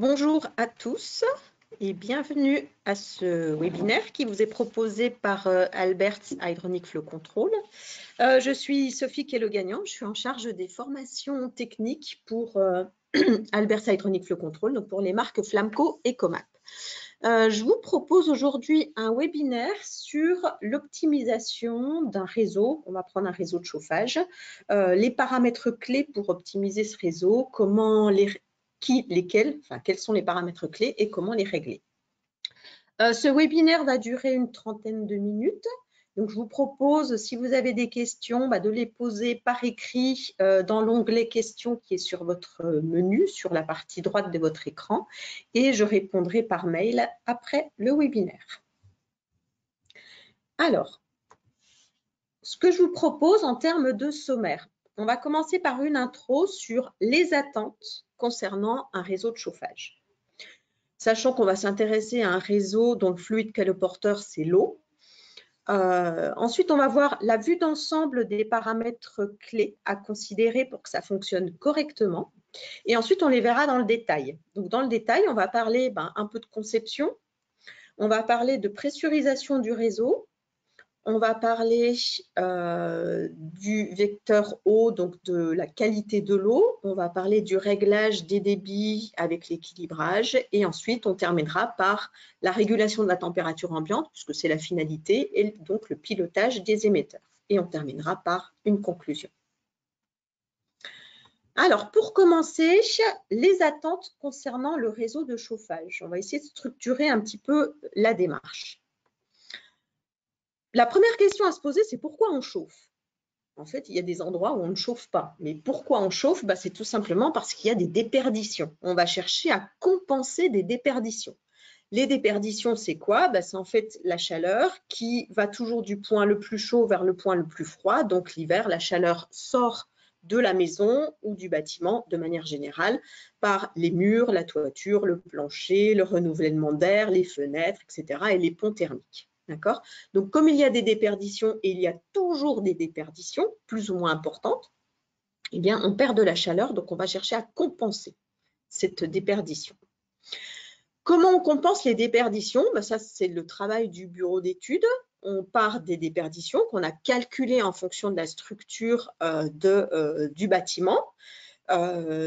Bonjour à tous et bienvenue à ce webinaire qui vous est proposé par Alberts Hydronic Flow Control. Je suis Sophie Kello-Gagnon, je suis en charge des formations techniques pour Alberts Hydronic Flow Control, donc pour les marques Flamco et Comap. Je vous propose aujourd'hui un webinaire sur l'optimisation d'un réseau. On va prendre un réseau de chauffage, les paramètres clés pour optimiser ce réseau, quels sont les paramètres clés et comment les régler. Ce webinaire va durer une trentaine de minutes. Donc, je vous propose, si vous avez des questions, de les poser par écrit dans l'onglet questions qui est sur votre menu, sur la partie droite de votre écran, et je répondrai par mail après le webinaire. Alors, ce que je vous propose en termes de sommaire, on va commencer par une intro sur les attentes concernant un réseau de chauffage. Sachant qu'on va s'intéresser à un réseau dont le fluide caloporteur, c'est l'eau. Ensuite, on va voir la vue d'ensemble des paramètres clés à considérer pour que ça fonctionne correctement. Et ensuite, on les verra dans le détail. Donc, dans le détail, on va parler un peu de conception. On va parler de pressurisation du réseau. On va parler du vecteur eau, donc de la qualité de l'eau. On va parler du réglage des débits avec l'équilibrage. Et ensuite, on terminera par la régulation de la température ambiante, puisque c'est la finalité, et donc le pilotage des émetteurs. Et on terminera par une conclusion. Alors, pour commencer, les attentes concernant le réseau de chauffage. On va essayer de structurer un petit peu la démarche. La première question à se poser, c'est pourquoi on chauffe? En fait, il y a des endroits où on ne chauffe pas. Mais pourquoi on chauffe? C'est tout simplement parce qu'il y a des déperditions. On va chercher à compenser des déperditions. Les déperditions, c'est quoi? C'est en fait la chaleur qui va toujours du point le plus chaud vers le point le plus froid. Donc l'hiver, la chaleur sort de la maison ou du bâtiment de manière générale par les murs, la toiture, le plancher, le renouvellement d'air, les fenêtres, etc. et les ponts thermiques. D'accord? Donc, comme il y a des déperditions, et il y a toujours des déperditions, plus ou moins importantes, eh bien, on perd de la chaleur, donc on va chercher à compenser cette déperdition. Comment on compense les déperditions? Ça, c'est le travail du bureau d'études. On part des déperditions qu'on a calculées en fonction de la structure du bâtiment.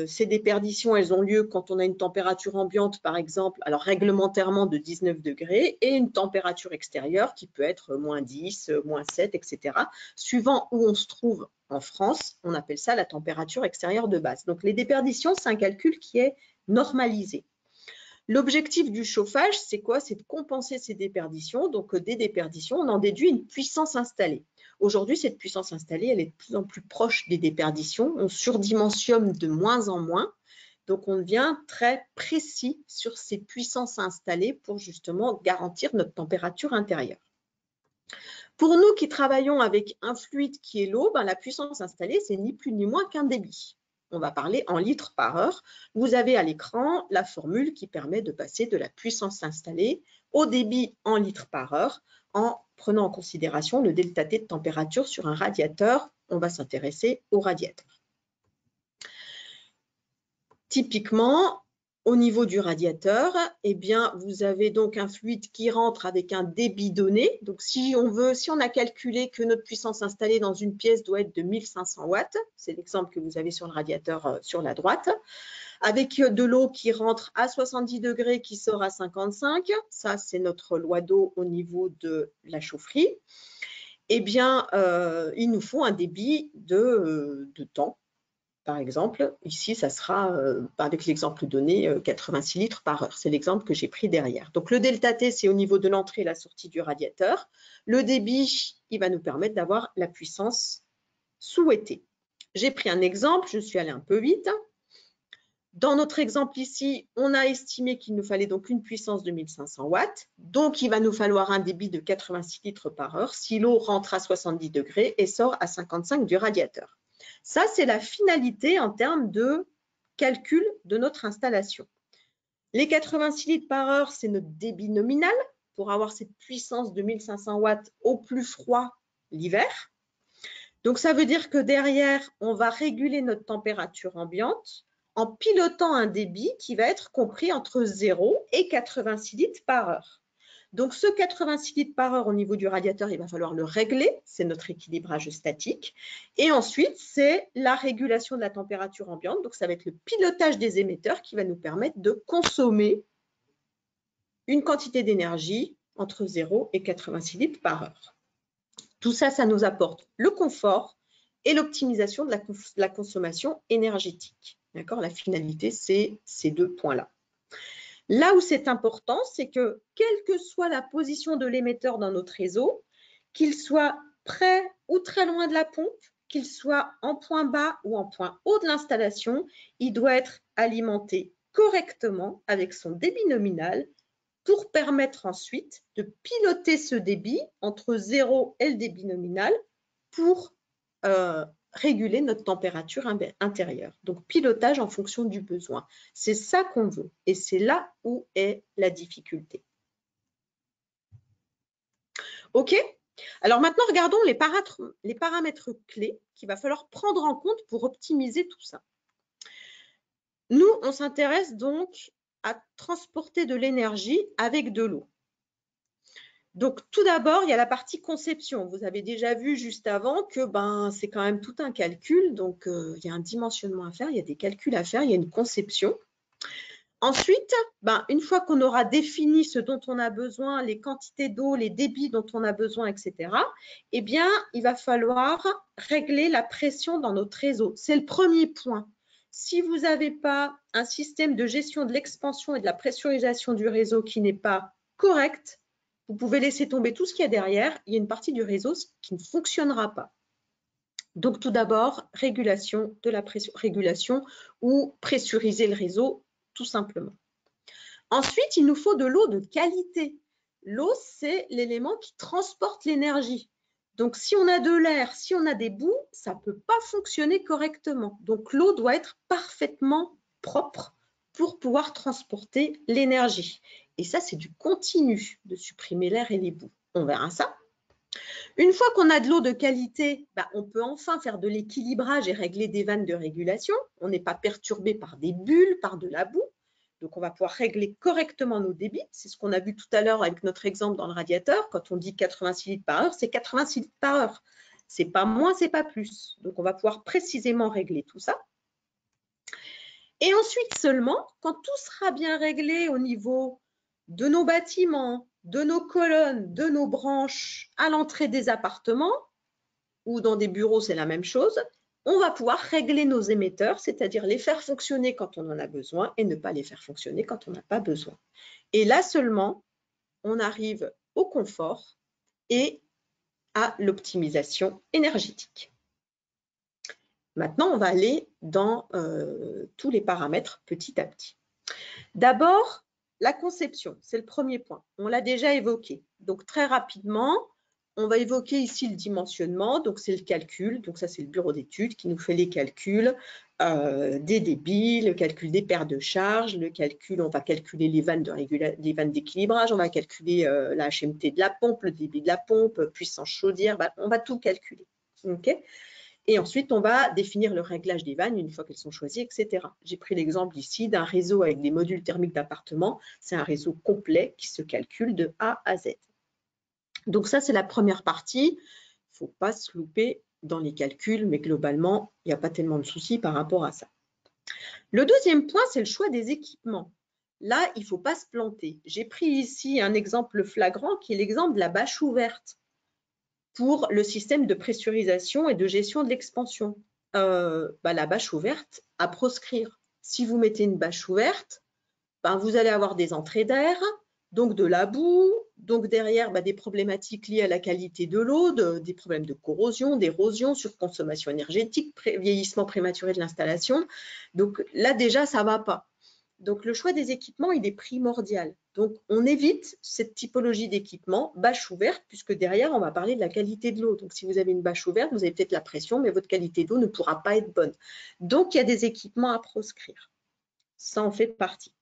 Ces déperditions, elles ont lieu quand on a une température ambiante, par exemple, alors réglementairement de 19 degrés, et une température extérieure qui peut être moins 10, moins 7, etc. Suivant où on se trouve en France, on appelle ça la température extérieure de base. Donc, les déperditions, c'est un calcul qui est normalisé. L'objectif du chauffage, c'est quoi? C'est de compenser ces déperditions. Donc, des déperditions, on en déduit une puissance installée. Aujourd'hui, cette puissance installée, elle est de plus en plus proche des déperditions. On surdimensionne de moins en moins. Donc, on devient très précis sur ces puissances installées pour justement garantir notre température intérieure. Pour nous qui travaillons avec un fluide qui est l'eau, la puissance installée, c'est ni plus ni moins qu'un débit. On va parler en litres par heure. Vous avez à l'écran la formule qui permet de passer de la puissance installée au débit en litres par heure en prenant en considération le delta T de température sur un radiateur. On va s'intéresser au radiateur. Typiquement, au niveau du radiateur, eh bien, vous avez donc un fluide qui rentre avec un débit donné. Donc, si on a calculé que notre puissance installée dans une pièce doit être de 1500 watts, c'est l'exemple que vous avez sur le radiateur sur la droite, avec de l'eau qui rentre à 70 degrés, qui sort à 55, ça c'est notre loi d'eau au niveau de la chaufferie, eh bien, il nous faut un débit de temps. Par exemple, ici, ça sera, avec l'exemple donné, 86 litres par heure. C'est l'exemple que j'ai pris derrière. Donc, le delta T, c'est au niveau de l'entrée et la sortie du radiateur. Le débit, il va nous permettre d'avoir la puissance souhaitée. J'ai pris un exemple, je suis allée un peu vite. Dans notre exemple ici, on a estimé qu'il nous fallait donc une puissance de 1500 watts. Donc, il va nous falloir un débit de 86 litres par heure si l'eau rentre à 70 degrés et sort à 55 du radiateur. Ça, c'est la finalité en termes de calcul de notre installation. Les 86 litres par heure, c'est notre débit nominal pour avoir cette puissance de 1500 watts au plus froid l'hiver. Donc, ça veut dire que derrière, on va réguler notre température ambiante en pilotant un débit qui va être compris entre 0 et 86 litres par heure. Donc, ce 86 litres par heure au niveau du radiateur, il va falloir le régler. C'est notre équilibrage statique. Et ensuite, c'est la régulation de la température ambiante. Donc, ça va être le pilotage des émetteurs qui va nous permettre de consommer une quantité d'énergie entre 0 et 86 litres par heure. Tout ça, ça nous apporte le confort et l'optimisation de la consommation énergétique. D'accord ? La finalité, c'est ces deux points-là. Là où c'est important, c'est que quelle que soit la position de l'émetteur dans notre réseau, qu'il soit près ou très loin de la pompe, qu'il soit en point bas ou en point haut de l'installation, il doit être alimenté correctement avec son débit nominal pour permettre ensuite de piloter ce débit entre 0 et le débit nominal pour réguler notre température intérieure. Donc, pilotage en fonction du besoin. C'est ça qu'on veut et c'est là où est la difficulté. OK ? Alors maintenant, regardons les paramètres clés qu'il va falloir prendre en compte pour optimiser tout ça. Nous, on s'intéresse donc à transporter de l'énergie avec de l'eau. Donc, tout d'abord, il y a la partie conception. Vous avez déjà vu juste avant que c'est quand même tout un calcul. Donc, il y a un dimensionnement à faire, il y a des calculs à faire, il y a une conception. Ensuite, une fois qu'on aura défini ce dont on a besoin, les quantités d'eau, les débits dont on a besoin, etc., eh bien, il va falloir régler la pression dans notre réseau. C'est le premier point. Si vous n'avez pas un système de gestion de l'expansion et de la pressurisation du réseau qui n'est pas correct, vous pouvez laisser tomber tout ce qu'il y a derrière. Il y a une partie du réseau qui ne fonctionnera pas. Donc, tout d'abord, régulation de la pression, régulation ou pressuriser le réseau, tout simplement. Ensuite, il nous faut de l'eau de qualité. L'eau, c'est l'élément qui transporte l'énergie. Donc, si on a de l'air, si on a des boues, ça ne peut pas fonctionner correctement. Donc, l'eau doit être parfaitement propre pour pouvoir transporter l'énergie. Et ça, c'est du continu de supprimer l'air et les boues. On verra ça. Une fois qu'on a de l'eau de qualité, on peut enfin faire de l'équilibrage et régler des vannes de régulation. On n'est pas perturbé par des bulles, par de la boue. Donc, on va pouvoir régler correctement nos débits. C'est ce qu'on a vu tout à l'heure avec notre exemple dans le radiateur. Quand on dit 86 litres par heure, c'est 86 litres par heure. Ce n'est pas moins, ce n'est pas plus. Donc, on va pouvoir précisément régler tout ça. Et ensuite seulement, quand tout sera bien réglé au niveau de nos bâtiments, de nos colonnes, de nos branches à l'entrée des appartements ou dans des bureaux, c'est la même chose, on va pouvoir régler nos émetteurs, c'est-à-dire les faire fonctionner quand on en a besoin et ne pas les faire fonctionner quand on n'a pas besoin. Et là seulement, on arrive au confort et à l'optimisation énergétique. Maintenant, on va aller dans tous les paramètres petit à petit. D'abord, la conception, c'est le premier point. On l'a déjà évoqué. Donc, très rapidement, on va évoquer ici le dimensionnement. Donc, c'est le calcul. Donc, ça, c'est le bureau d'études qui nous fait les calculs des débits, le calcul des paires de charges, le calcul, on va calculer les vannes d'équilibrage, on va calculer la HMT de la pompe, le débit de la pompe, puissance chaudière, on va tout calculer. Okay ? Et ensuite, on va définir le réglage des vannes une fois qu'elles sont choisies, etc. J'ai pris l'exemple ici d'un réseau avec des modules thermiques d'appartement. C'est un réseau complet qui se calcule de A à Z. Donc ça, c'est la première partie. Il ne faut pas se louper dans les calculs, mais globalement, il n'y a pas tellement de soucis par rapport à ça. Le deuxième point, c'est le choix des équipements. Là, il ne faut pas se planter. J'ai pris ici un exemple flagrant qui est l'exemple de la bâche ouverte pour le système de pressurisation et de gestion de l'expansion. La bâche ouverte à proscrire. Si vous mettez une bâche ouverte, vous allez avoir des entrées d'air, donc de la boue, donc derrière des problématiques liées à la qualité de l'eau, des problèmes de corrosion, d'érosion, surconsommation énergétique, vieillissement prématuré de l'installation. Donc là déjà, ça ne va pas. Donc, le choix des équipements, il est primordial. Donc, on évite cette typologie d'équipement, bâche ouverte, puisque derrière, on va parler de la qualité de l'eau. Donc, si vous avez une bâche ouverte, vous avez peut-être la pression, mais votre qualité d'eau ne pourra pas être bonne. Donc, il y a des équipements à proscrire. Ça en fait partie.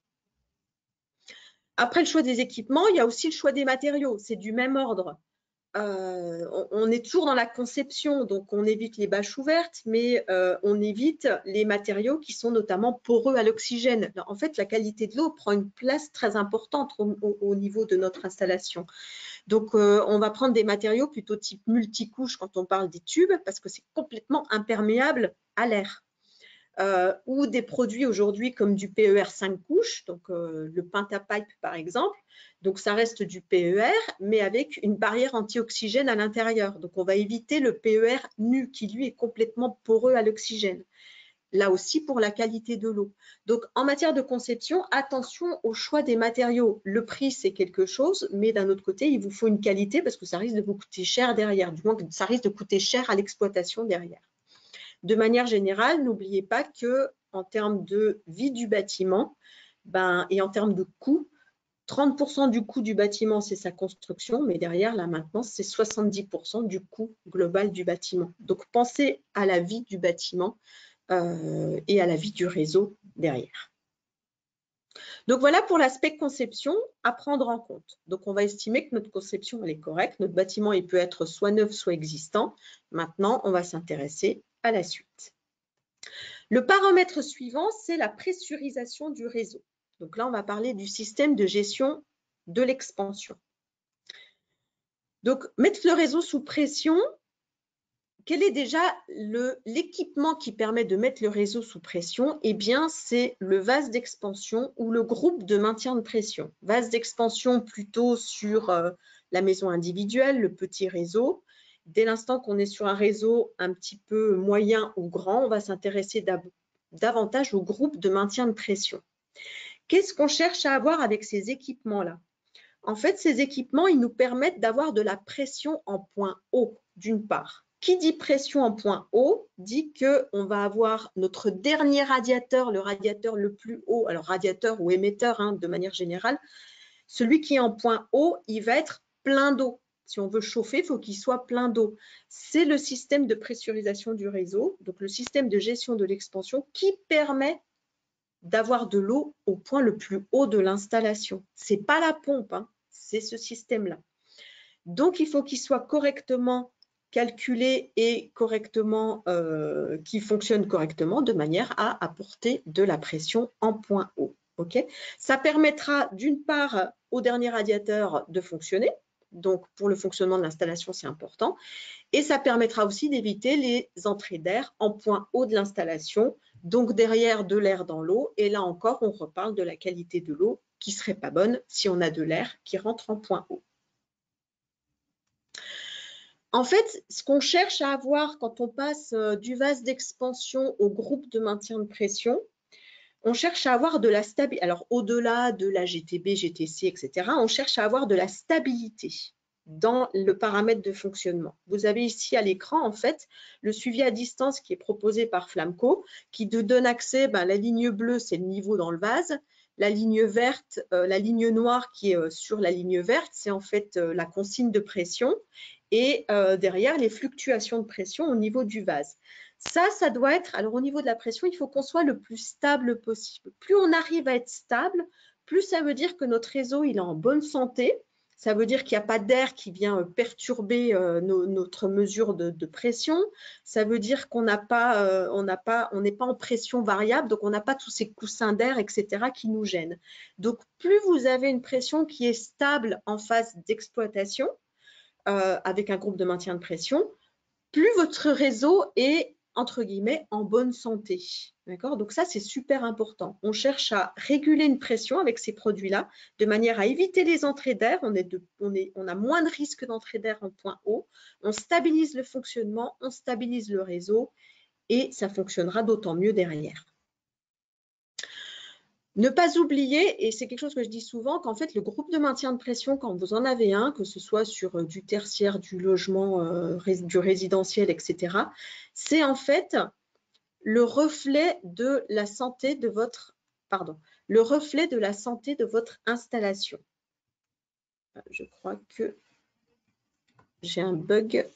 Après le choix des équipements, il y a aussi le choix des matériaux. C'est du même ordre. on est toujours dans la conception, donc on évite les bâches ouvertes, mais on évite les matériaux qui sont notamment poreux à l'oxygène. En fait, la qualité de l'eau prend une place très importante au niveau de notre installation. Donc, on va prendre des matériaux plutôt type multicouche quand on parle des tubes, parce que c'est complètement imperméable à l'air. Ou des produits aujourd'hui comme du PER 5 couches, donc le Pentapipe par exemple. Donc ça reste du PER, mais avec une barrière anti-oxygène à l'intérieur. Donc on va éviter le PER nu qui lui est complètement poreux à l'oxygène. Là aussi pour la qualité de l'eau. Donc en matière de conception, attention au choix des matériaux. Le prix c'est quelque chose, mais d'un autre côté, il vous faut une qualité parce que ça risque de vous coûter cher derrière. Du moins, ça risque de coûter cher à l'exploitation derrière. De manière générale, n'oubliez pas qu'en termes de vie du bâtiment et en termes de coût, 30% du coût du bâtiment, c'est sa construction, mais derrière, la maintenance, c'est 70% du coût global du bâtiment. Donc, pensez à la vie du bâtiment et à la vie du réseau derrière. Donc, voilà pour l'aspect conception à prendre en compte. Donc, on va estimer que notre conception, elle est correcte. Notre bâtiment, il peut être soit neuf, soit existant. Maintenant, on va s'intéresser à la suite. Le paramètre suivant, c'est la pressurisation du réseau. Donc là, on va parler du système de gestion de l'expansion. Donc, mettre le réseau sous pression, quel est déjà l'équipement qui permet de mettre le réseau sous pression? Eh bien, c'est le vase d'expansion ou le groupe de maintien de pression. Vase d'expansion plutôt sur la maison individuelle, le petit réseau. Dès l'instant qu'on est sur un réseau un petit peu moyen ou grand, on va s'intéresser davantage au groupe de maintien de pression. Qu'est-ce qu'on cherche à avoir avec ces équipements-là? En fait, ces équipements, ils nous permettent d'avoir de la pression en point haut, d'une part. Qui dit pression en point haut dit qu'on va avoir notre dernier radiateur, le radiateur le plus haut, alors radiateur ou émetteur de manière générale, celui qui est en point haut, il va être plein d'eau. Si on veut chauffer, il faut qu'il soit plein d'eau. C'est le système de pressurisation du réseau, donc le système de gestion de l'expansion qui permet d'avoir de l'eau au point le plus haut de l'installation. Ce n'est pas la pompe, c'est ce système-là. Donc, il faut qu'il soit correctement calculé et correctement, qui fonctionne correctement de manière à apporter de la pression en point haut. Okay, ça permettra d'une part au dernier radiateur de fonctionner. Donc, pour le fonctionnement de l'installation, c'est important. Et ça permettra aussi d'éviter les entrées d'air en point haut de l'installation, donc derrière de l'air dans l'eau. Et là encore, on reparle de la qualité de l'eau qui ne serait pas bonne si on a de l'air qui rentre en point haut. En fait, ce qu'on cherche à avoir quand on passe du vase d'expansion au groupe de maintien de pression, on cherche à avoir de la stabilité. Alors, au-delà de la GTB, GTC, etc., on cherche à avoir de la stabilité dans le paramètre de fonctionnement. Vous avez ici à l'écran, en fait, le suivi à distance qui est proposé par Flamco, qui te donne accès, la ligne bleue, c'est le niveau dans le vase. La ligne verte, la ligne noire qui est sur la ligne verte, c'est en fait la consigne de pression. Et derrière, les fluctuations de pression au niveau du vase. Ça doit être, alors au niveau de la pression, il faut qu'on soit le plus stable possible. Plus on arrive à être stable, plus ça veut dire que notre réseau il est en bonne santé. Ça veut dire qu'il n'y a pas d'air qui vient perturber notre mesure de pression. Ça veut dire qu'on n'est pas en pression variable, donc on n'a pas tous ces coussins d'air, etc., qui nous gênent. Donc, plus vous avez une pression qui est stable en phase d'exploitation, avec un groupe de maintien de pression, plus votre réseau est, entre guillemets, en bonne santé. D'accord? Donc ça, c'est super important. On cherche à réguler une pression avec ces produits-là, de manière à éviter les entrées d'air. On a moins de risques d'entrée d'air en point haut. On stabilise le fonctionnement, on stabilise le réseau et ça fonctionnera d'autant mieux derrière. Ne pas oublier, et c'est quelque chose que je dis souvent, qu'en fait, le groupe de maintien de pression, quand vous en avez un, que ce soit sur du tertiaire, du logement, du résidentiel, etc., c'est en fait le reflet de la santé de votre, installation. Je crois que j'ai un bug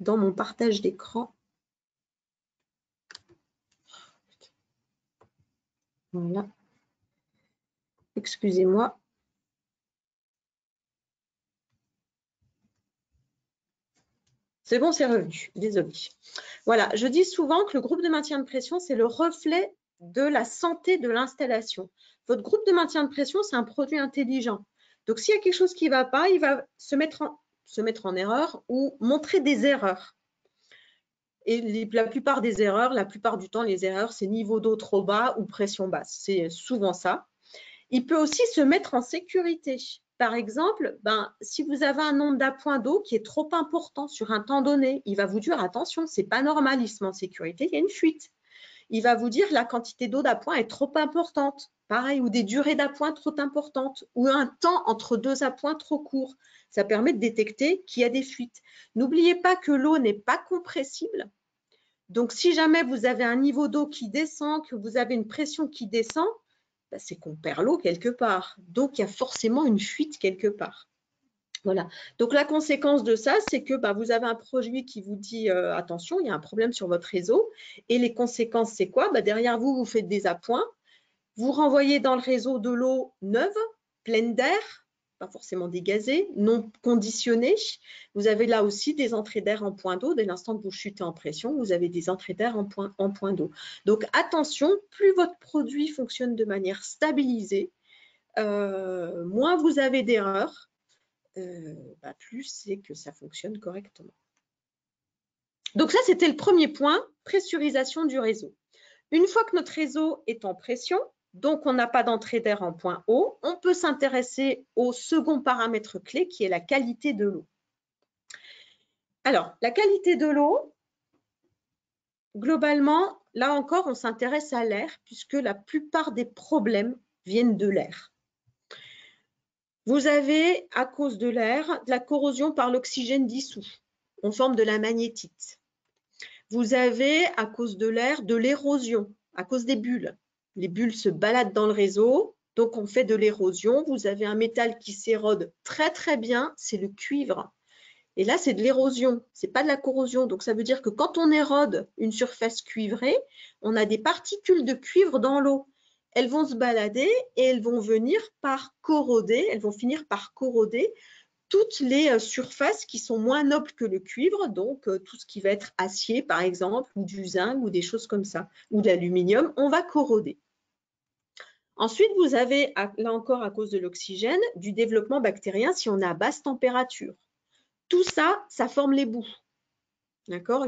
dans mon partage d'écran. Voilà. Excusez-moi. C'est bon, c'est revenu. Désolée. Voilà, je dis souvent que le groupe de maintien de pression, c'est le reflet de la santé de l'installation. Votre groupe de maintien de pression, c'est un produit intelligent. Donc, s'il y a quelque chose qui ne va pas, il va se mettre en erreur ou montrer des erreurs. Et la plupart des erreurs, la plupart du temps, les erreurs, c'est niveau d'eau trop bas ou pression basse. C'est souvent ça. Il peut aussi se mettre en sécurité. Par exemple, si vous avez un nombre d'appoints d'eau qui est trop important sur un temps donné, il va vous dire attention, ce n'est pas normal, il se met en sécurité, il y a une fuite. Il va vous dire la quantité d'eau d'appoint est trop importante. Pareil, ou des durées d'appoint trop importantes, ou un temps entre deux appoints trop court. Ça permet de détecter qu'il y a des fuites. N'oubliez pas que l'eau n'est pas compressible. Donc, si jamais vous avez un niveau d'eau qui descend, que vous avez une pression qui descend, c'est qu'on perd l'eau quelque part. Donc, il y a forcément une fuite quelque part. Voilà. Donc, la conséquence de ça, c'est que vous avez un produit qui vous dit attention, il y a un problème sur votre réseau. Et les conséquences, c'est quoi? Derrière vous, vous faites des appoints. Vous renvoyez dans le réseau de l'eau neuve, pleine d'air, pas forcément dégazée, non conditionnée. Vous avez là aussi des entrées d'air en point d'eau. Dès l'instant que vous chutez en pression, vous avez des entrées d'air en point d'eau. Donc, attention, plus votre produit fonctionne de manière stabilisée, moins vous avez d'erreurs, plus c'est que ça fonctionne correctement. Donc ça, c'était le premier point, pressurisation du réseau. Une fois que notre réseau est en pression, donc on n'a pas d'entrée d'air en point haut, on peut s'intéresser au second paramètre clé qui est la qualité de l'eau. Alors, la qualité de l'eau, globalement, là encore, on s'intéresse à l'air puisque la plupart des problèmes viennent de l'air. Vous avez, à cause de l'air, de la corrosion par l'oxygène dissous, en forme de la magnétite. Vous avez, à cause de l'air, de l'érosion, à cause des bulles. Les bulles se baladent dans le réseau, donc on fait de l'érosion. Vous avez un métal qui s'érode très très bien, c'est le cuivre. Et là, c'est de l'érosion, ce n'est pas de la corrosion. Donc ça veut dire que quand on érode une surface cuivrée, on a des particules de cuivre dans l'eau. Elles vont se balader et elles vont venir par corroder, elles vont finir par corroder toutes les surfaces qui sont moins nobles que le cuivre, donc tout ce qui va être acier par exemple, ou du zinc, ou des choses comme ça, ou de l'aluminium, on va corroder. Ensuite, vous avez, là encore à cause de l'oxygène, du développement bactérien si on est à basse température. Tout ça, ça forme les boues. D'accord?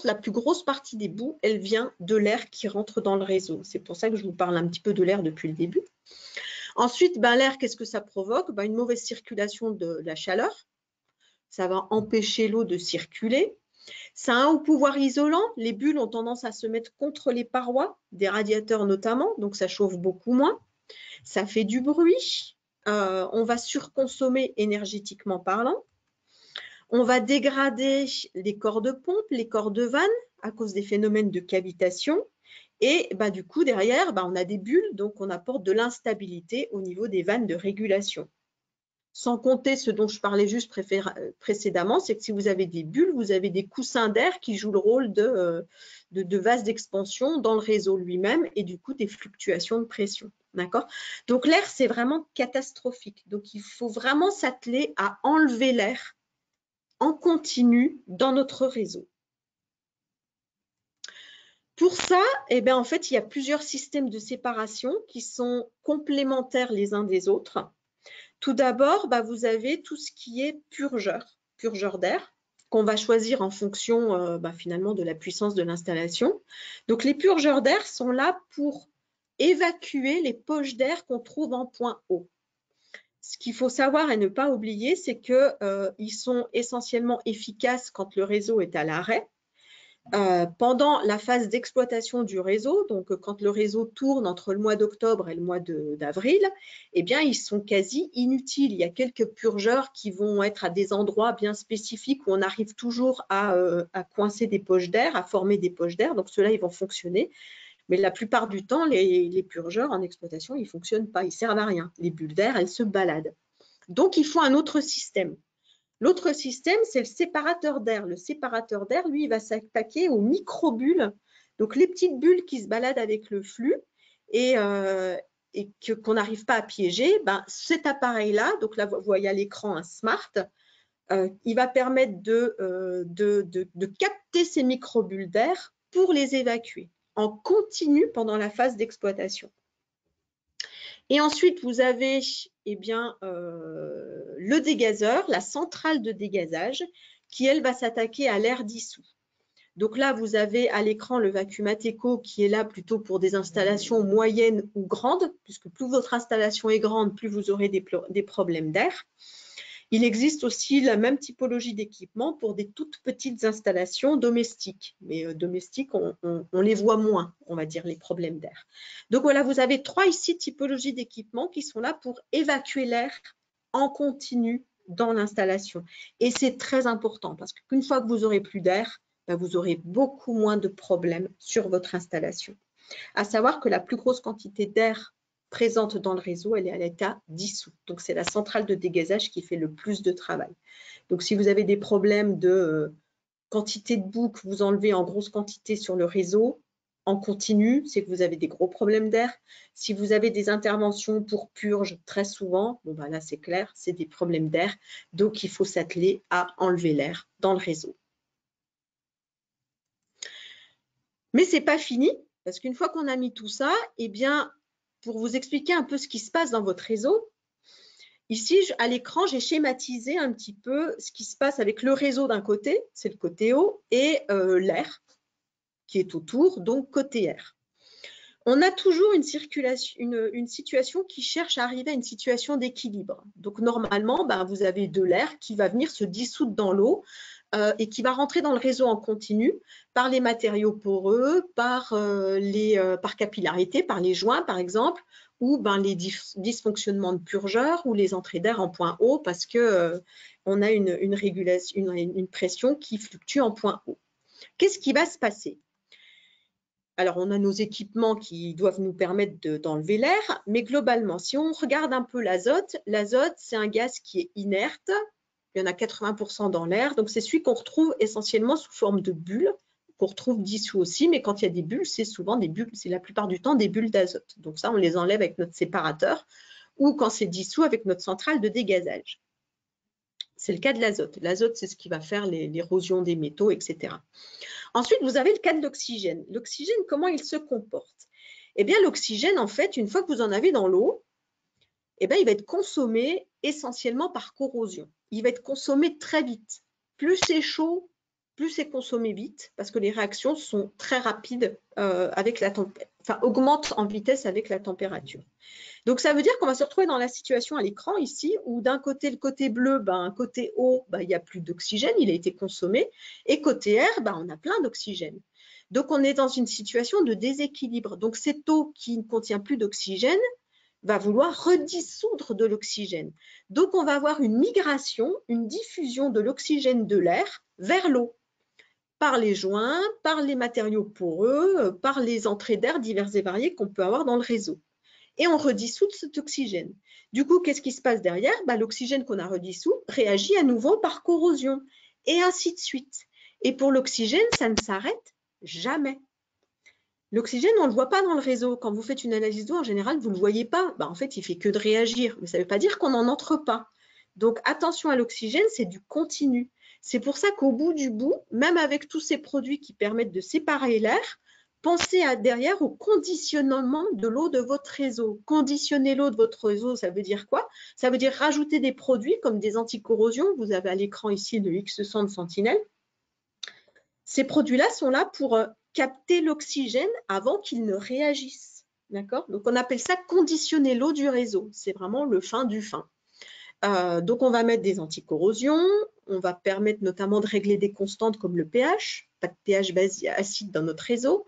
La plus grosse partie des boues, elle vient de l'air qui rentre dans le réseau. C'est pour ça que je vous parle un petit peu de l'air depuis le début. Ensuite, l'air, qu'est-ce que ça provoque? Une mauvaise circulation de la chaleur. Ça va empêcher l'eau de circuler. Ça a un haut pouvoir isolant. Les bulles ont tendance à se mettre contre les parois, des radiateurs notamment, donc ça chauffe beaucoup moins. Ça fait du bruit. On va surconsommer énergétiquement parlant. On va dégrader les corps de pompe, les corps de vanne à cause des phénomènes de cavitation. Et du coup, derrière, on a des bulles, donc on apporte de l'instabilité au niveau des vannes de régulation. Sans compter ce dont je parlais juste précédemment, c'est que si vous avez des bulles, vous avez des coussins d'air qui jouent le rôle de vases d'expansion dans le réseau lui-même et du coup des fluctuations de pression. D'accord? Donc l'air, c'est vraiment catastrophique. Donc il faut vraiment s'atteler à enlever l'air en continu dans notre réseau. Pour ça, en fait, il y a plusieurs systèmes de séparation qui sont complémentaires les uns des autres. Tout d'abord, vous avez tout ce qui est purgeur d'air, qu'on va choisir en fonction finalement de la puissance de l'installation. Donc, les purgeurs d'air sont là pour évacuer les poches d'air qu'on trouve en point haut. Ce qu'il faut savoir et ne pas oublier, c'est qu'ils sont essentiellement efficaces quand le réseau est à l'arrêt. Pendant la phase d'exploitation du réseau, donc quand le réseau tourne entre le mois d'octobre et le mois d'avril, ils sont quasi inutiles. Il y a quelques purgeurs qui vont être à des endroits bien spécifiques où on arrive toujours à coincer des poches d'air, à former des poches d'air. Donc ceux-là, ils vont fonctionner. Mais la plupart du temps, les purgeurs en exploitation, ils ne fonctionnent pas, ils ne servent à rien. Les bulles d'air, elles se baladent. Donc il faut un autre système. L'autre système, c'est le séparateur d'air. Le séparateur d'air, lui, il va s'attaquer aux microbules, donc les petites bulles qui se baladent avec le flux et qu'on n'arrive pas à piéger. Cet appareil-là, donc là, vous voyez à l'écran un smart, il va permettre de capter ces microbules d'air pour les évacuer en continu pendant la phase d'exploitation. Et ensuite, vous avez le dégazeur, la centrale de dégazage, qui, elle, va s'attaquer à l'air dissous. Donc là, vous avez à l'écran le Vacuumateco qui est là plutôt pour des installations moyennes ou grandes, puisque plus votre installation est grande, plus vous aurez des problèmes d'air. Il existe aussi la même typologie d'équipement pour des toutes petites installations domestiques. Mais domestiques, on les voit moins, on va dire, les problèmes d'air. Donc voilà, vous avez 3 ici typologies d'équipements qui sont là pour évacuer l'air en continu dans l'installation. Et c'est très important parce qu'une fois que vous aurez plus d'air, vous aurez beaucoup moins de problèmes sur votre installation. À savoir que la plus grosse quantité d'air présente dans le réseau, elle est à l'état dissous. Donc, c'est la centrale de dégazage qui fait le plus de travail. Donc, si vous avez des problèmes de quantité de boue que vous enlevez en grosse quantité sur le réseau, en continu, c'est que vous avez des gros problèmes d'air. Si vous avez des interventions pour purge très souvent, bon ben là, c'est clair, c'est des problèmes d'air. Donc, il faut s'atteler à enlever l'air dans le réseau. Mais ce n'est pas fini, parce qu'une fois qu'on a mis tout ça, eh bien, pour vous expliquer un peu ce qui se passe dans votre réseau, ici, à l'écran, j'ai schématisé un petit peu ce qui se passe avec le réseau d'un côté, c'est le côté haut, et l'air qui est autour, donc côté air. On a toujours une situation qui cherche à arriver à une situation d'équilibre. Donc, normalement, ben, vous avez de l'air qui va venir se dissoudre dans l'eau et qui va rentrer dans le réseau en continu par les matériaux poreux, par capillarité, par les joints, par exemple, ou ben, les dysfonctionnements de purgeurs ou les entrées d'air en point haut parce qu'on a une pression qui fluctue en point haut. Qu'est-ce qui va se passer? Alors, on a nos équipements qui doivent nous permettre d'enlever l'air, mais globalement, si on regarde un peu l'azote, c'est un gaz qui est inerte. Il y en a 80% dans l'air, donc c'est celui qu'on retrouve essentiellement sous forme de bulles, qu'on retrouve dissous aussi, mais quand il y a des bulles, c'est souvent des bulles, c'est la plupart du temps des bulles d'azote. Donc ça, on les enlève avec notre séparateur ou quand c'est dissous avec notre centrale de dégazage. C'est le cas de l'azote. L'azote, c'est ce qui va faire l'érosion des métaux, etc. Ensuite, vous avez le cas de l'oxygène. L'oxygène, comment il se comporte? Eh bien, l'oxygène, en fait, une fois que vous en avez dans l'eau, eh bien, il va être consommé essentiellement par corrosion. Il va être consommé très vite. Plus c'est chaud, plus c'est consommé vite, parce que les réactions sont très rapides avec la température, enfin, augmentent en vitesse avec la température. Donc, ça veut dire qu'on va se retrouver dans la situation à l'écran ici, où d'un côté, le côté bleu, ben, côté eau, ben, il n'y a plus d'oxygène, il a été consommé, et côté air, ben, on a plein d'oxygène. Donc, on est dans une situation de déséquilibre. Donc, cette eau qui ne contient plus d'oxygène va vouloir redissoudre de l'oxygène. Donc, on va avoir une migration, une diffusion de l'oxygène de l'air vers l'eau, par les joints, par les matériaux poreux, par les entrées d'air diverses et variées qu'on peut avoir dans le réseau. Et on redissout cet oxygène. Du coup, qu'est-ce qui se passe derrière? L'oxygène qu'on a redissous réagit à nouveau par corrosion, et ainsi de suite. Et pour l'oxygène, ça ne s'arrête jamais. L'oxygène, on ne le voit pas dans le réseau. Quand vous faites une analyse d'eau, en général, vous ne le voyez pas. En fait, il ne fait que de réagir. Mais ça ne veut pas dire qu'on n'en entre pas. Donc, attention à l'oxygène, c'est du continu. C'est pour ça qu'au bout du bout, même avec tous ces produits qui permettent de séparer l'air, pensez derrière au conditionnement de l'eau de votre réseau. Conditionner l'eau de votre réseau, ça veut dire quoi? Ça veut dire rajouter des produits comme des anticorrosions. Vous avez à l'écran ici le X100 de Sentinelle. Ces produits-là sont là pour capter l'oxygène avant qu'il ne réagisse. D'accord? Donc, on appelle ça conditionner l'eau du réseau. C'est vraiment le fin du fin. Donc, on va mettre des anticorrosions. On va permettre notamment de régler des constantes comme le pH. Pas de pH acide dans notre réseau.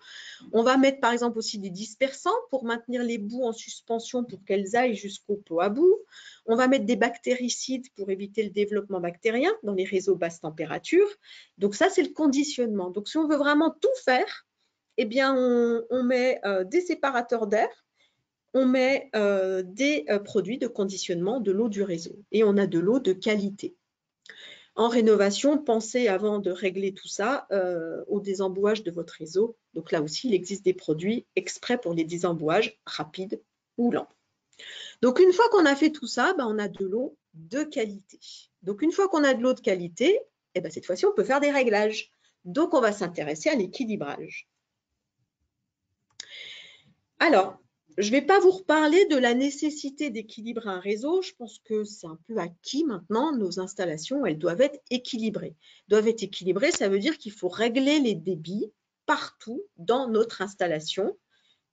On va mettre par exemple aussi des dispersants pour maintenir les boues en suspension pour qu'elles aillent jusqu'au pot à boue. On va mettre des bactéricides pour éviter le développement bactérien dans les réseaux basse température. Donc ça, c'est le conditionnement. Donc si on veut vraiment tout faire, eh bien on met des séparateurs d'air, on met des produits de conditionnement de l'eau du réseau et on a de l'eau de qualité. En rénovation, pensez avant de régler tout ça au désembouage de votre réseau. Donc là aussi, il existe des produits exprès pour les désembouages rapides ou lents. Donc une fois qu'on a fait tout ça, on a de l'eau de qualité. Donc, une fois qu'on a de l'eau de qualité, eh ben, cette fois-ci, on peut faire des réglages. Donc, on va s'intéresser à l'équilibrage. Alors, je ne vais pas vous reparler de la nécessité d'équilibrer un réseau. Je pense que c'est un peu acquis maintenant. Nos installations, elles doivent être équilibrées. Doivent être équilibrées, ça veut dire qu'il faut régler les débits partout dans notre installation.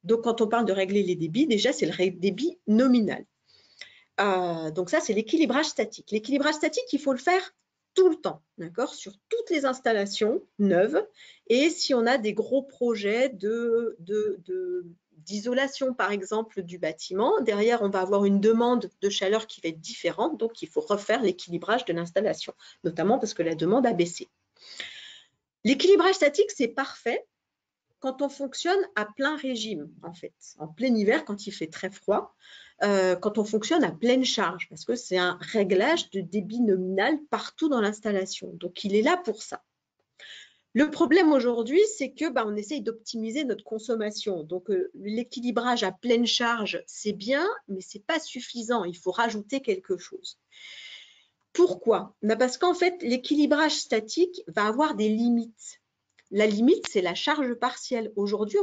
Donc, quand on parle de régler les débits, déjà, c'est le débit nominal. Donc, ça, c'est l'équilibrage statique. L'équilibrage statique, il faut le faire tout le temps, d'accord, sur toutes les installations neuves. Et si on a des gros projets d'isolation, par exemple, du bâtiment, derrière, on va avoir une demande de chaleur qui va être différente. Donc, il faut refaire l'équilibrage de l'installation, notamment parce que la demande a baissé. L'équilibrage statique, c'est parfait quand on fonctionne à plein régime, en fait, en plein hiver, quand il fait très froid, quand on fonctionne à pleine charge, parce que c'est un réglage de débit nominal partout dans l'installation. Donc, il est là pour ça. Le problème aujourd'hui, c'est que on essaye d'optimiser notre consommation. Donc, l'équilibrage à pleine charge, c'est bien, mais ce n'est pas suffisant. Il faut rajouter quelque chose. Pourquoi? Parce qu'en fait, l'équilibrage statique va avoir des limites. La limite, c'est la charge partielle. Aujourd'hui,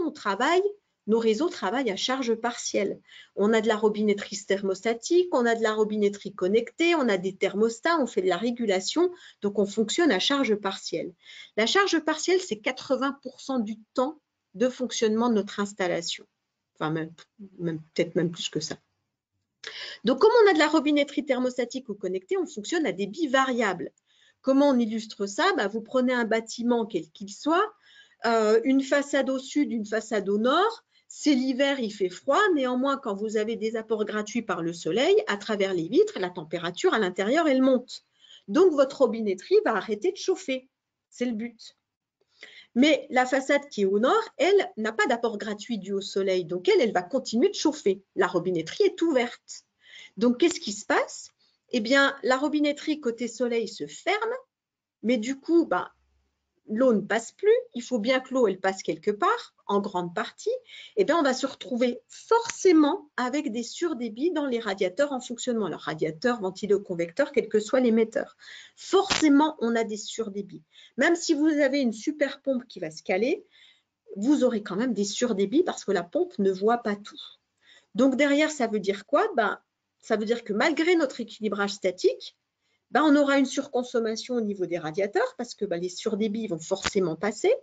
nos réseaux travaillent à charge partielle. On a de la robinetterie thermostatique, on a de la robinetterie connectée, on a des thermostats, on fait de la régulation, donc on fonctionne à charge partielle. La charge partielle, c'est 80% du temps de fonctionnement de notre installation. Enfin, peut-être même plus que ça. Donc, comme on a de la robinetterie thermostatique ou connectée, on fonctionne à débit variable. Comment on illustre ça? Vous prenez un bâtiment, quel qu'il soit, une façade au sud, une façade au nord. C'est l'hiver, il fait froid. Néanmoins, quand vous avez des apports gratuits par le soleil, à travers les vitres, la température à l'intérieur, elle monte. Donc, votre robinetterie va arrêter de chauffer. C'est le but. Mais la façade qui est au nord, elle n'a pas d'apport gratuit dû au soleil. Donc, elle va continuer de chauffer. La robinetterie est ouverte. Donc, qu'est-ce qui se passe? Eh bien, la robinetterie côté soleil se ferme, mais du coup, l'eau ne passe plus. Il faut bien que l'eau, elle passe quelque part, en grande partie. Eh bien, on va se retrouver forcément avec des surdébits dans les radiateurs en fonctionnement. Alors, radiateurs, ventiloconvecteurs, quels que soient l'émetteur. Forcément, on a des surdébits. Même si vous avez une super pompe qui va se caler, vous aurez quand même des surdébits parce que la pompe ne voit pas tout. Donc, derrière, ça veut dire quoi? Ça veut dire que malgré notre équilibrage statique, on aura une surconsommation au niveau des radiateurs parce que les surdébits vont forcément passer.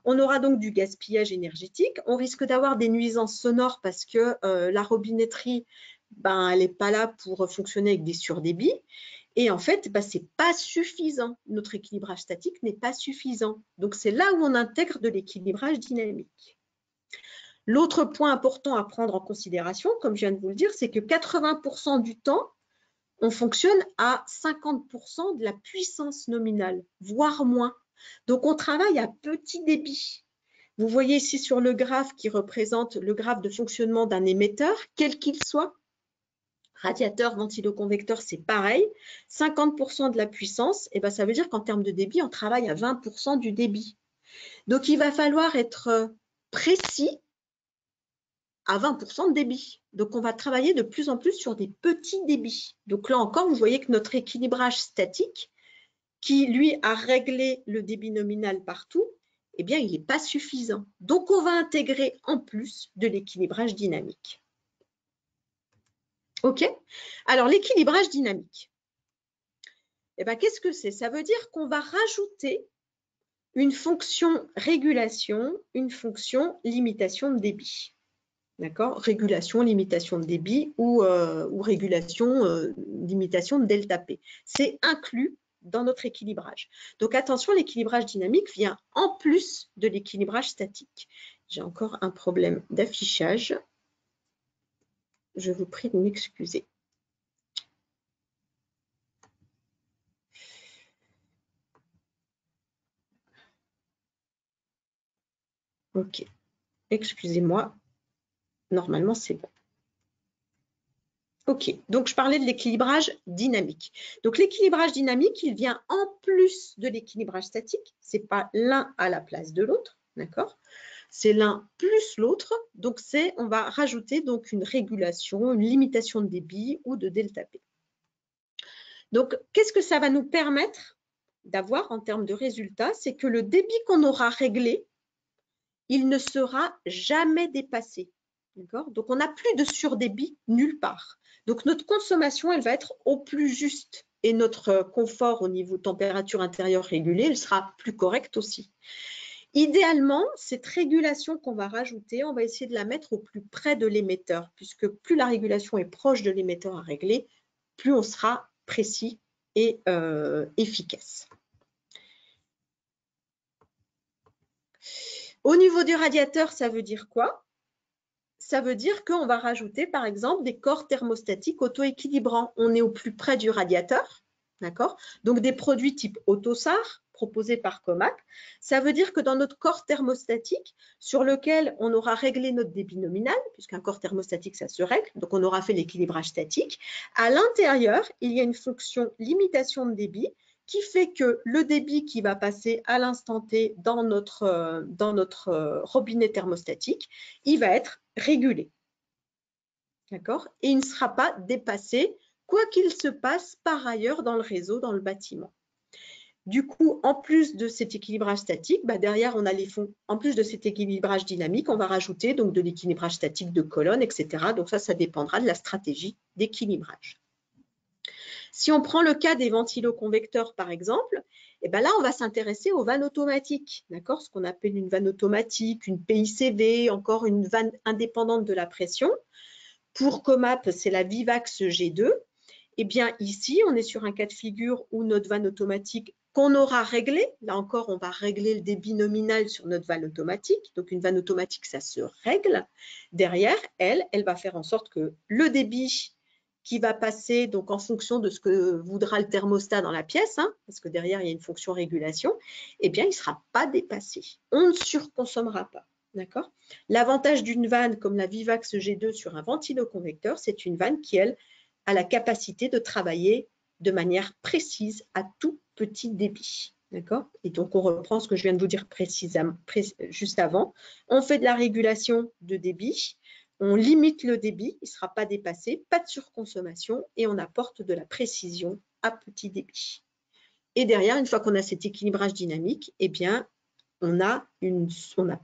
On aura donc du gaspillage énergétique. On risque d'avoir des nuisances sonores parce que la robinetterie, elle n'est pas là pour fonctionner avec des surdébits. Et en fait, ce n'est pas suffisant. Notre équilibrage statique n'est pas suffisant. Donc, c'est là où on intègre de l'équilibrage dynamique. L'autre point important à prendre en considération, comme je viens de vous le dire, c'est que 80% du temps, on fonctionne à 50% de la puissance nominale, voire moins. Donc, on travaille à petit débit. Vous voyez ici sur le graphe qui représente le graphe de fonctionnement d'un émetteur, quel qu'il soit. Radiateur, ventiloconvecteur, c'est pareil. 50% de la puissance, ça veut dire qu'en termes de débit, on travaille à 20% du débit. Donc, il va falloir être précis à 20% de débit. Donc, on va travailler de plus en plus sur des petits débits. Donc, là encore, vous voyez que notre équilibrage statique, qui, lui, a réglé le débit nominal partout, il n'est pas suffisant. Donc, on va intégrer en plus de l'équilibrage dynamique. OK? Alors, l'équilibrage dynamique, qu'est-ce que c'est? Ça veut dire qu'on va rajouter une fonction régulation, une fonction limitation de débit. D'accord? Régulation, limitation de débit ou régulation, limitation de delta P. C'est inclus dans notre équilibrage. Donc attention, l'équilibrage dynamique vient en plus de l'équilibrage statique. J'ai encore un problème d'affichage. Je vous prie de m'excuser. OK. Excusez-moi. Normalement, c'est bon. OK, donc je parlais de l'équilibrage dynamique. Donc l'équilibrage dynamique, il vient en plus de l'équilibrage statique. Ce n'est pas l'un à la place de l'autre, d'accord? C'est l'un plus l'autre. Donc on va rajouter donc une régulation, une limitation de débit ou de delta P. Donc, qu'est-ce que ça va nous permettre d'avoir en termes de résultats? C'est que le débit qu'on aura réglé, il ne sera jamais dépassé. Donc, on n'a plus de surdébit nulle part. Donc, notre consommation, elle va être au plus juste et notre confort au niveau température intérieure régulée, elle sera plus correcte aussi. Idéalement, cette régulation qu'on va rajouter, on va essayer de la mettre au plus près de l'émetteur, puisque plus la régulation est proche de l'émetteur à régler, plus on sera précis et efficace. Au niveau du radiateur, ça veut dire quoi? Ça veut dire qu'on va rajouter, par exemple, des corps thermostatiques auto-équilibrants. On est au plus près du radiateur, d'accord? Donc, des produits type Autosar, proposés par Comap. Ça veut dire que dans notre corps thermostatique, sur lequel on aura réglé notre débit nominal, puisqu'un corps thermostatique, ça se règle, donc on aura fait l'équilibrage statique, à l'intérieur, il y a une fonction limitation de débit qui fait que le débit qui va passer à l'instant T dans notre robinet thermostatique, il va être régulé. D'accord? Et il ne sera pas dépassé, quoi qu'il se passe par ailleurs dans le réseau, dans le bâtiment. Du coup, en plus de cet équilibrage statique, derrière, on a les fonds. En plus de cet équilibrage dynamique, on va rajouter donc de l'équilibrage statique de colonne, etc. Donc ça dépendra de la stratégie d'équilibrage. Si on prend le cas des ventiloconvecteurs, par exemple, là, on va s'intéresser aux vannes automatiques, d'accord? Ce qu'on appelle une vanne automatique, une PICV, encore une vanne indépendante de la pression. Pour Comap, c'est la Vivax G2. Eh bien, ici, on est sur un cas de figure où notre vanne automatique qu'on aura réglée, là encore, on va régler le débit nominal sur notre vanne automatique. Donc, une vanne automatique, ça se règle. Derrière, elle va faire en sorte que le débit qui va passer donc en fonction de ce que voudra le thermostat dans la pièce, parce que derrière, il y a une fonction régulation, eh bien, il ne sera pas dépassé. On ne surconsommera pas. D'accord? L'avantage d'une vanne comme la Vivax G2 sur un ventiloconvecteur, c'est une vanne qui, elle, a la capacité de travailler de manière précise à tout petit débit. D'accord? Et donc, on reprend ce que je viens de vous dire précisément, juste avant. On fait de la régulation de débit, on limite le débit, il ne sera pas dépassé, pas de surconsommation et on apporte de la précision à petit débit. Et derrière, une fois qu'on a cet équilibrage dynamique, eh bien, on n'a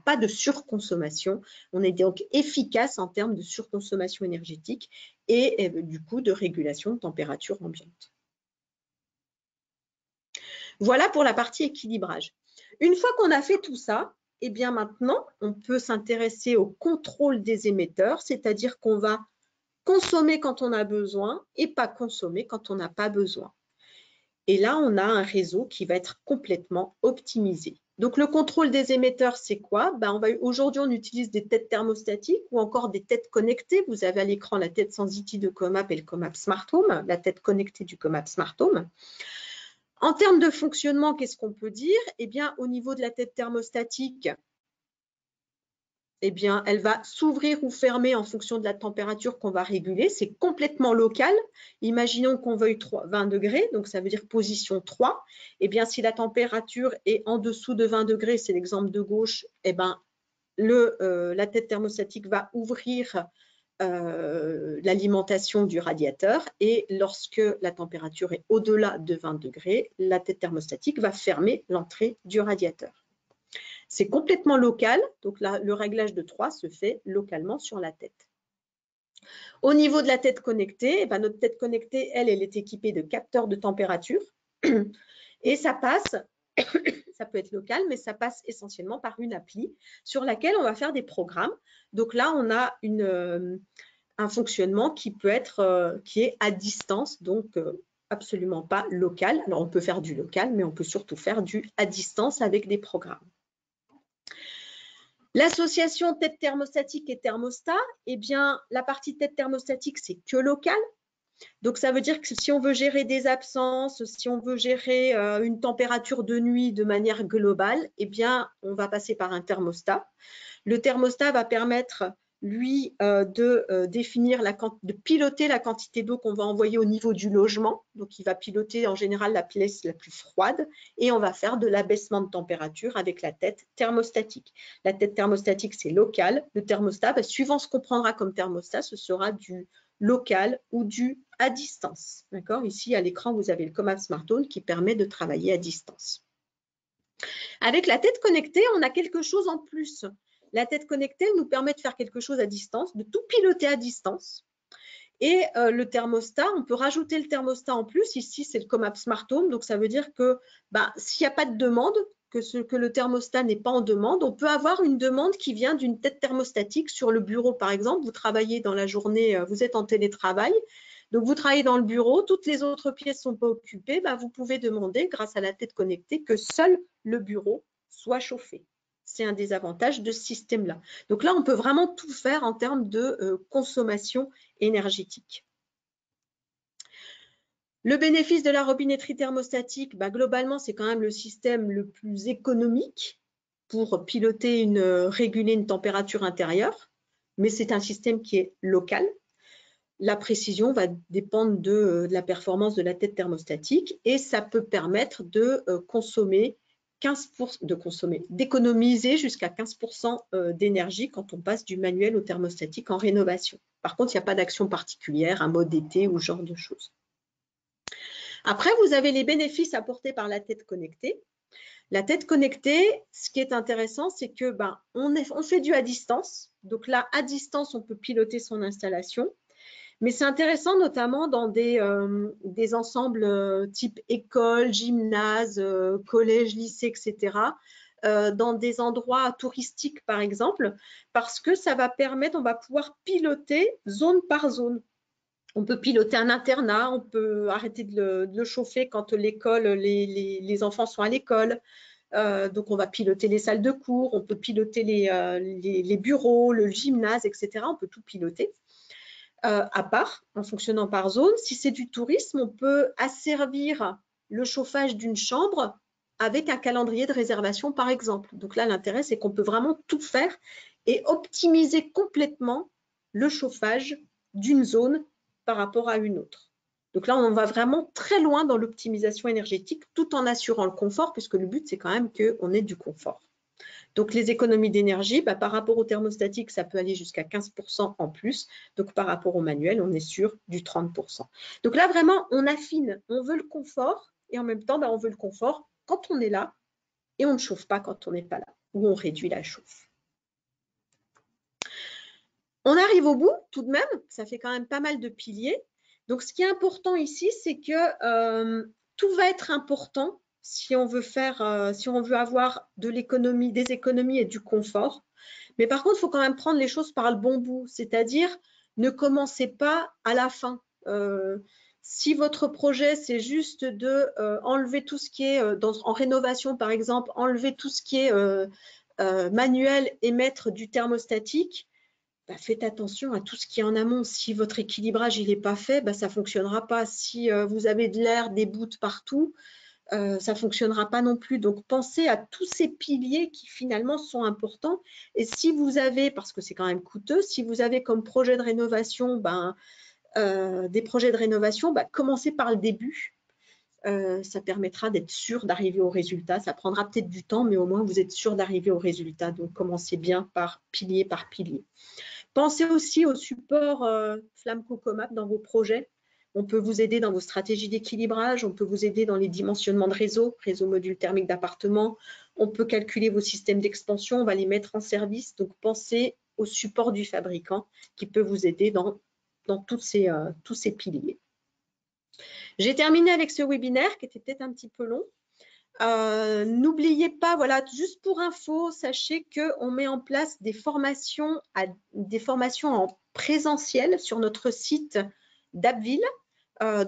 pas de surconsommation. On est donc efficace en termes de surconsommation énergétique et du coup de régulation de température ambiante. Voilà pour la partie équilibrage. Une fois qu'on a fait tout ça, eh bien maintenant, on peut s'intéresser au contrôle des émetteurs, c'est-à-dire qu'on va consommer quand on a besoin et pas consommer quand on n'a pas besoin. Et là, on a un réseau qui va être complètement optimisé. Donc, le contrôle des émetteurs, c'est quoi? Aujourd'hui, on utilise des têtes thermostatiques ou encore des têtes connectées. Vous avez à l'écran la tête Sensity de Comap et le Comap Smart Home, la tête connectée du Comap Smart Home. En termes de fonctionnement, qu'est-ce qu'on peut dire? Eh bien, au niveau de la tête thermostatique, eh bien, elle va s'ouvrir ou fermer en fonction de la température qu'on va réguler. C'est complètement local. Imaginons qu'on veuille 20 degrés, donc ça veut dire position 3. Eh bien, si la température est en dessous de 20 degrés, c'est l'exemple de gauche, eh bien, la tête thermostatique va ouvrir l'alimentation du radiateur et lorsque la température est au-delà de 20 degrés, la tête thermostatique va fermer l'entrée du radiateur. C'est complètement local, donc là, le réglage de 3 se fait localement sur la tête. Au niveau de la tête connectée, notre tête connectée, elle est équipée de capteurs de température et ça passe, ça peut être local, mais ça passe essentiellement par une appli sur laquelle on va faire des programmes. Donc là, on a un fonctionnement qui peut être, qui est à distance, donc absolument pas local. Alors, on peut faire du local, mais on peut surtout faire du à distance avec des programmes. L'association tête thermostatique et thermostat, eh bien, la partie tête thermostatique, c'est que local. Donc, ça veut dire que si on veut gérer des absences, si on veut gérer une température de nuit de manière globale, eh bien, on va passer par un thermostat. Le thermostat va permettre, lui, de piloter la quantité d'eau qu'on va envoyer au niveau du logement. Donc, il va piloter en général la pièce la plus froide et on va faire de l'abaissement de température avec la tête thermostatique. La tête thermostatique, c'est local. Le thermostat, suivant ce qu'on prendra comme thermostat, ce sera du local ou du à distance. D'accord? Ici, à l'écran, vous avez le Comap Smart Home qui permet de travailler à distance. Avec la tête connectée, on a quelque chose en plus. La tête connectée nous permet de faire quelque chose à distance, de tout piloter à distance. Et le thermostat, on peut rajouter le thermostat en plus. Ici, c'est le Comap Smart Home. Donc, ça veut dire que s'il n'y a pas de demande, que le thermostat n'est pas en demande, on peut avoir une demande qui vient d'une tête thermostatique sur le bureau, par exemple. Vous travaillez dans la journée, vous êtes en télétravail. Donc, vous travaillez dans le bureau, toutes les autres pièces ne sont pas occupées. Vous pouvez demander, grâce à la tête connectée, que seul le bureau soit chauffé. C'est un des avantages de ce système-là. Donc là, on peut vraiment tout faire en termes de consommation énergétique. Le bénéfice de la robinetterie thermostatique, globalement, c'est quand même le système le plus économique pour piloter réguler une température intérieure, mais c'est un système qui est local. La précision va dépendre de la performance de la tête thermostatique et ça peut permettre de d'économiser jusqu'à 15% d'énergie quand on passe du manuel au thermostatique en rénovation. Par contre, il n'y a pas d'action particulière, un mode été ou ce genre de choses. Après, vous avez les bénéfices apportés par la tête connectée. La tête connectée, ce qui est intéressant, c'est que on fait du à distance. Donc là, à distance, on peut piloter son installation. Mais c'est intéressant notamment dans des ensembles type école, gymnase, collège, lycée, etc. Dans des endroits touristiques, par exemple, parce que ça va permettre, on va pouvoir piloter zone par zone. On peut piloter un internat, on peut arrêter de le chauffer quand l'école, les enfants sont à l'école. Donc, on va piloter les salles de cours, on peut piloter les bureaux, le gymnase, etc. On peut tout piloter. À part, en fonctionnant par zone. Si c'est du tourisme, on peut asservir le chauffage d'une chambre avec un calendrier de réservation, par exemple. Donc là, l'intérêt, c'est qu'on peut vraiment tout faire et optimiser complètement le chauffage d'une zone par rapport à une autre. Donc là, on va vraiment très loin dans l'optimisation énergétique tout en assurant le confort, puisque le but, c'est quand même qu'on ait du confort. Donc, les économies d'énergie, par rapport au thermostatique, ça peut aller jusqu'à 15% en plus. Donc, par rapport au manuel, on est sur du 30%. Donc là, vraiment, on affine. On veut le confort et en même temps, on veut le confort quand on est là et on ne chauffe pas quand on n'est pas là ou on réduit la chauffe. On arrive au bout tout de même. Ça fait quand même pas mal de piliers. Donc, ce qui est important ici, c'est que tout va être important si on veut avoir des économies et du confort. Mais par contre, il faut quand même prendre les choses par le bon bout, c'est-à-dire ne commencez pas à la fin. Si votre projet, c'est juste de enlever tout ce qui est en rénovation, par exemple, enlever tout ce qui est manuel et mettre du thermostatique, faites attention à tout ce qui est en amont. Si votre équilibrage n'est pas fait, ça ne fonctionnera pas. Si vous avez de l'air, des bouts partout, ça ne fonctionnera pas non plus. Donc, pensez à tous ces piliers qui finalement sont importants. Et si vous avez, parce que c'est quand même coûteux, si vous avez comme projet de rénovation, des projets de rénovation, commencez par le début. Ça permettra d'être sûr d'arriver au résultat. Ça prendra peut-être du temps, mais au moins vous êtes sûr d'arriver au résultat. Donc, commencez bien par pilier par pilier. Pensez aussi au support Flamco Comap dans vos projets. On peut vous aider dans vos stratégies d'équilibrage, on peut vous aider dans les dimensionnements de réseau module thermique d'appartement, on peut calculer vos systèmes d'expansion, on va les mettre en service. Donc, pensez au support du fabricant qui peut vous aider dans tous ces piliers. J'ai terminé avec ce webinaire qui était peut-être un petit peu long. N'oubliez pas, voilà, juste pour info, sachez qu'on met en place des formations en présentiel sur notre site d'Abbeville,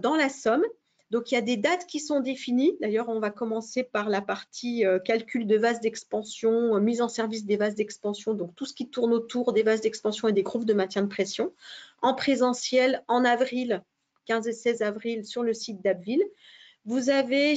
dans la Somme. Donc, il y a des dates qui sont définies. D'ailleurs, on va commencer par la partie calcul de vases d'expansion, mise en service des vases d'expansion, donc tout ce qui tourne autour des vases d'expansion et des groupes de maintien de pression, en présentiel en avril, 15 et 16 avril, sur le site d'Abbeville. Vous avez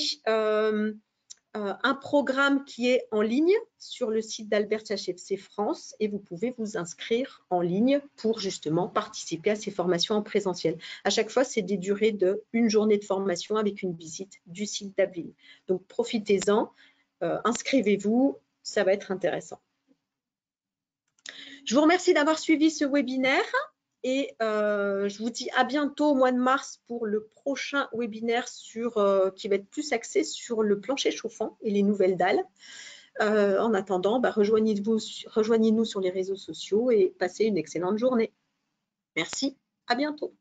un programme qui est en ligne sur le site d'Albert HFC France et vous pouvez vous inscrire en ligne pour justement participer à ces formations en présentiel. À chaque fois, c'est des durées d'1 journée de formation avec une visite du site d'Abbeville. Donc, profitez-en, inscrivez-vous, ça va être intéressant. Je vous remercie d'avoir suivi ce webinaire Et je vous dis à bientôt au mois de mars pour le prochain webinaire qui va être plus axé sur le plancher chauffant et les nouvelles dalles. En attendant, rejoignez-nous sur les réseaux sociaux et passez une excellente journée. Merci, à bientôt.